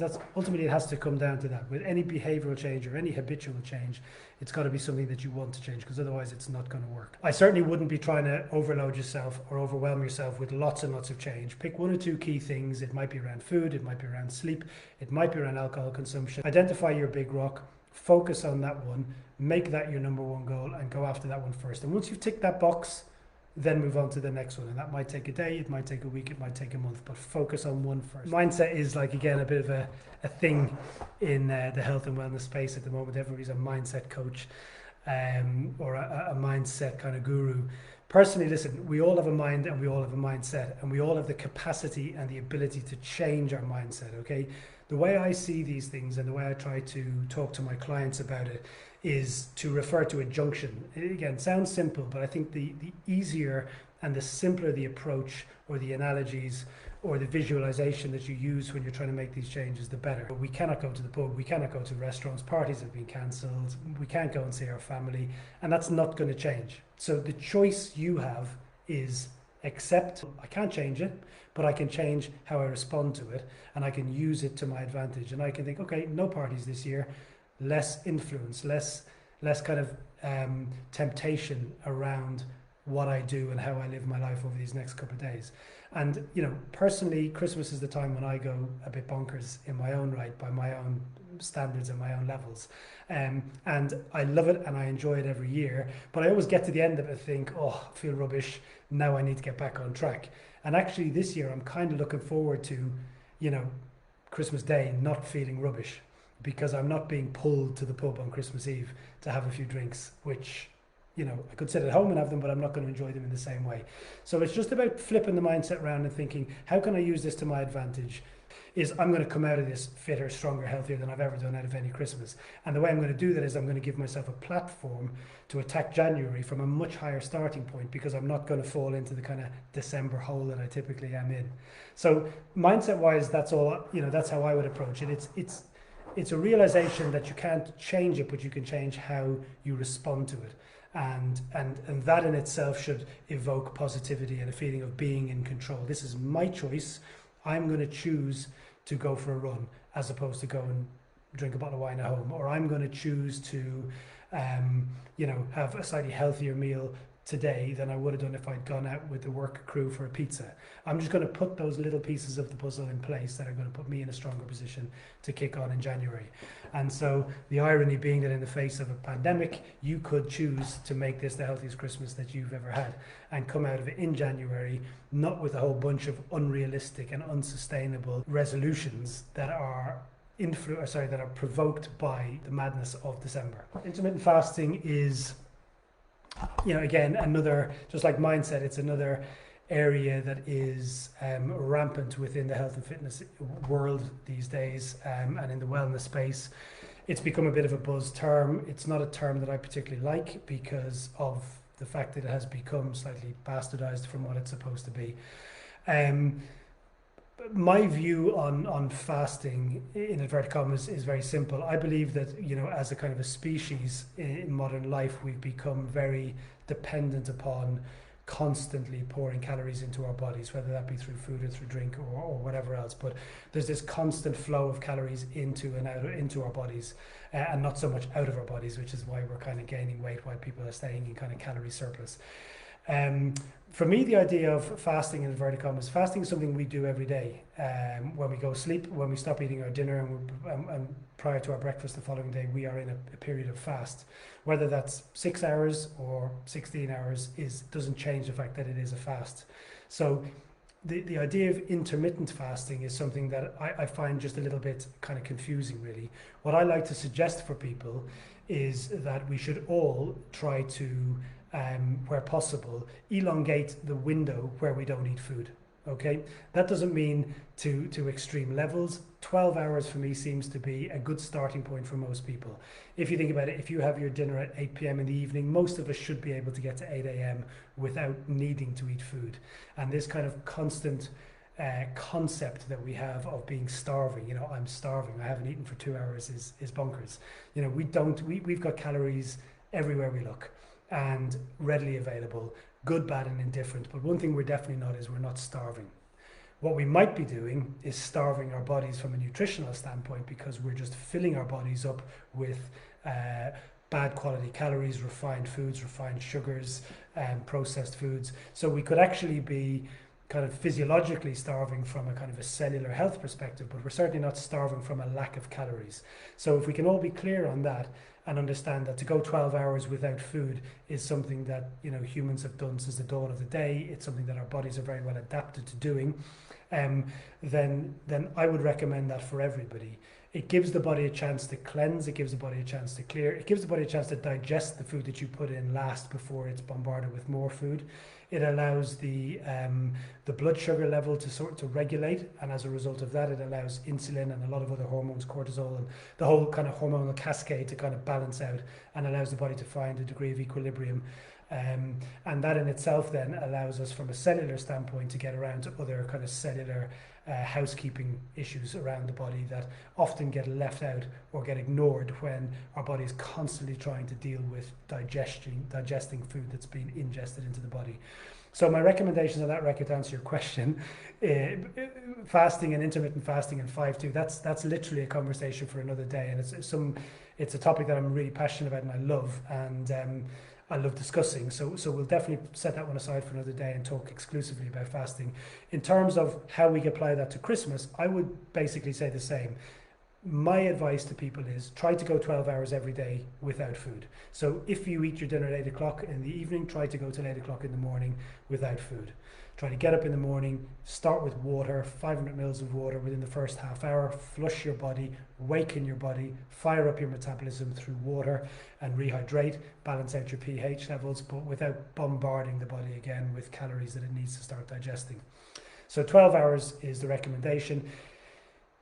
That's ultimately, it has to come down to that. With any behavioral change or any habitual change, it's got to be something that you want to change, because otherwise it's not going to work. I certainly wouldn't be trying to overload yourself or overwhelm yourself with lots and lots of change. Pick one or two key things. It might be around food, it might be around sleep, it might be around alcohol consumption. Identify your big rock, focus on that one, make that your number one goal, and go after that one first. And once you've ticked that box, then move on to the next one. And that might take a day, it might take a week, it might take a month, but focus on one first. Mindset is, like, again, a bit of a thing in the health and wellness space at the moment. Everybody's a mindset coach or a mindset kind of guru. Personally, listen, we all have a mind and we all have a mindset, and we all have the capacity and the ability to change our mindset, okay? The way I see these things and the way I try to talk to my clients about it is to refer to a junction. It, again, sounds simple, but I think the easier and the simpler the approach or the analogies or the visualization that you use when you're trying to make these changes, the better. We cannot go to the pub, we cannot go to restaurants, parties have been cancelled, we can't go and see our family, and that's not going to change. So the choice you have is accept, I can't change it, but I can change how I respond to it, and I can use it to my advantage. And I can think, okay, no parties this year, less influence, less kind of temptation around what I do and how I live my life over these next couple of days. And, you know, personally, Christmas is the time when I go a bit bonkers in my own right, by my own standards and my own levels. And I love it and I enjoy it every year. But I always get to the end of it and think, oh, I feel rubbish. Now I need to get back on track. And actually this year, I'm kind of looking forward to, you know, Christmas Day not feeling rubbish, because I'm not being pulled to the pub on Christmas Eve to have a few drinks, which, you know, I could sit at home and have them, but I'm not going to enjoy them in the same way. So it's just about flipping the mindset around and thinking, how can I use this to my advantage? Is I'm going to come out of this fitter, stronger, healthier than I've ever done out of any Christmas. And the way I'm going to do that is I'm going to give myself a platform to attack January from a much higher starting point, because I'm not going to fall into the kind of December hole that I typically am in. So mindset wise, that's all, you know, that's how I would approach it. It's a realization that you can't change it, but you can change how you respond to it. And that in itself should evoke positivity and a feeling of being in control. This is my choice. I'm going to choose to go for a run as opposed to go and drink a bottle of wine at home, or I'm going to choose to you know, have a slightly healthier meal today than I would have done if I'd gone out with the work crew for a pizza. I'm just going to put those little pieces of the puzzle in place that are going to put me in a stronger position to kick on in January. And so the irony being that in the face of a pandemic, you could choose to make this the healthiest Christmas that you've ever had and come out of it in January, not with a whole bunch of unrealistic and unsustainable resolutions that are that are provoked by the madness of December. Intermittent fasting is, you know, again, another, just like mindset, it's another area that is rampant within the health and fitness world these days, and in the wellness space. It's become a bit of a buzz term. It's not a term that I particularly like because of the fact that it has become slightly bastardized from what it's supposed to be. My view on fasting, in inverted commas, is very simple. I believe that, you know, as a kind of a species in modern life, we've become very dependent upon constantly pouring calories into our bodies, whether that be through food or through drink or whatever else. But there's this constant flow of calories into and out into our bodies, and not so much out of our bodies, which is why we're kind of gaining weight while people are staying in kind of calorie surplus. For me, the idea of fasting, in inverted commas, fasting is something we do every day. When we go sleep, when we stop eating our dinner, and prior to our breakfast the following day, we are in a period of fast. Whether that's 6 hours or 16 hours doesn't change the fact that it is a fast. So the idea of intermittent fasting is something that I find just a little bit kind of confusing, really. What I like to suggest for people is that we should all try to, where possible, elongate the window where we don't eat food. Okay, that doesn't mean to extreme levels. 12 hours for me seems to be a good starting point for most people. If you think about it, if you have your dinner at 8 p.m. in the evening, most of us should be able to get to 8 a.m. without needing to eat food. And this kind of constant concept that we have of being starving, you know, I'm starving, I haven't eaten for 2 hours, is bonkers. You know, we've got calories everywhere we look and readily available, good, bad and indifferent. But one thing we're definitely not is we're not starving. What we might be doing is starving our bodies from a nutritional standpoint, because we're just filling our bodies up with bad quality calories, refined foods, refined sugars, and processed foods. So we could actually be kind of physiologically starving from a kind of a cellular health perspective, but we're certainly not starving from a lack of calories. So if we can all be clear on that and understand that to go 12 hours without food is something that, you know, humans have done since the dawn of the day, it's something that our bodies are very well adapted to doing, then I would recommend that for everybody. It gives the body a chance to cleanse, it gives the body a chance to clear, it gives the body a chance to digest the food that you put in last before it's bombarded with more food. It allows the blood sugar level to regulate, and as a result of that, it allows insulin and a lot of other hormones, cortisol, and the whole kind of hormonal cascade to kind of balance out, and allows the body to find a degree of equilibrium. And that in itself then allows us, from a cellular standpoint, to get around to other kind of cellular housekeeping issues around the body that often get left out or get ignored when our body is constantly trying to deal with digesting food that's been ingested into the body. So my recommendations on that record, to answer your question, fasting and intermittent fasting and 5-2, that's literally a conversation for another day, and it's a topic that I'm really passionate about and I love, and I love discussing. So we'll definitely set that one aside for another day and talk exclusively about fasting. In terms of how we apply that to Christmas, I would basically say the same. My advice to people is try to go 12 hours every day without food. So if you eat your dinner at 8 o'clock in the evening, try to go till 8 o'clock in the morning without food. Try to get up in the morning, start with water, 500 mils of water within the first half hour, flush your body, waken your body, fire up your metabolism through water and rehydrate, balance out your pH levels, but without bombarding the body again with calories that it needs to start digesting. So 12 hours is the recommendation.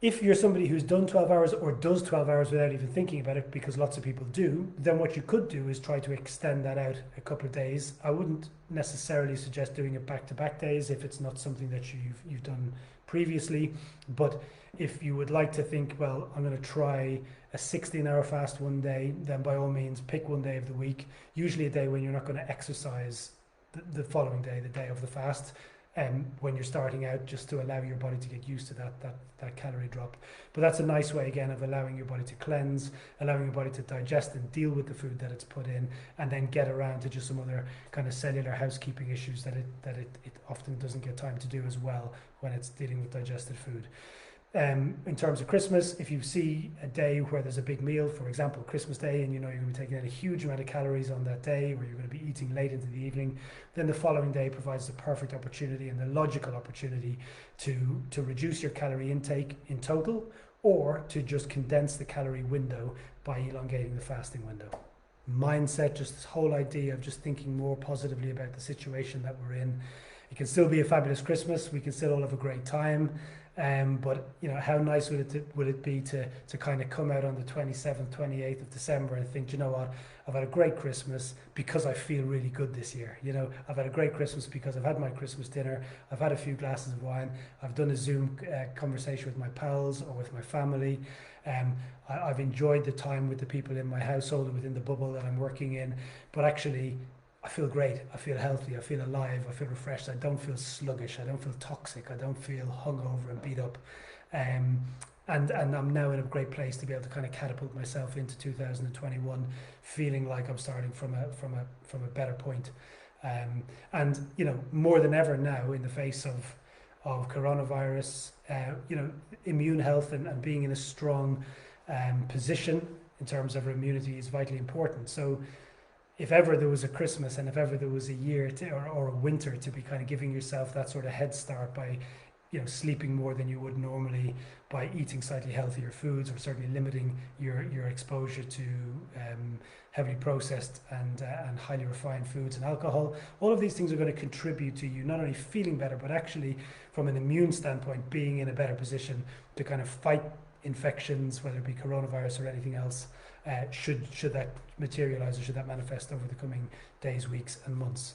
If you're somebody who's done 12 hours or does 12 hours without even thinking about it, because lots of people do, then what you could do is try to extend that out a couple of days. I wouldn't necessarily suggest doing it back-to-back days if it's not something that you've done previously. But if you would like to think, well, I'm going to try a 16-hour fast one day, then by all means pick one day of the week, usually a day when you're not going to exercise the following day, the day of the fast. When you're starting out, just to allow your body to get used to that calorie drop. But that's a nice way, again, of allowing your body to cleanse, allowing your body to digest and deal with the food that it's put in, and then get around to just some other kind of cellular housekeeping issues that it often doesn't get time to do as well when it's dealing with digested food. In terms of Christmas, if you see a day where there's a big meal, for example Christmas Day, and you know you're going to be taking in a huge amount of calories on that day, or you're going to be eating late into the evening, then the following day provides the perfect opportunity and the logical opportunity to reduce your calorie intake in total, or to just condense the calorie window by elongating the fasting window. Mindset, just this whole idea of just thinking more positively about the situation that we're in. It can still be a fabulous Christmas, we can still all have a great time. But you know, how nice would it be to kind of come out on the 27th, 28th of December and think, you know what, I've had a great Christmas because I feel really good this year. You know, I've had a great Christmas because I've had my Christmas dinner, I've had a few glasses of wine, I've done a Zoom conversation with my pals or with my family. I've enjoyed the time with the people in my household, within the bubble that I'm working in. But actually, I feel great, I feel healthy, I feel alive, I feel refreshed, I don't feel sluggish, I don't feel toxic, I don't feel hungover and beat up. And I'm now in a great place to be able to kind of catapult myself into 2021, feeling like I'm starting from a better point. And you know, more than ever now, in the face of coronavirus, you know, immune health and being in a strong position in terms of our immunity is vitally important. So if ever there was a Christmas and if ever there was a year or a winter to be kind of giving yourself that sort of head start by, you know, sleeping more than you would normally, by eating slightly healthier foods, or certainly limiting your exposure to heavily processed and highly refined foods and alcohol, all of these things are going to contribute to you not only feeling better, but actually from an immune standpoint being in a better position to kind of fight infections, whether it be coronavirus or anything else, should that materialize or should that manifest over the coming days, weeks and months.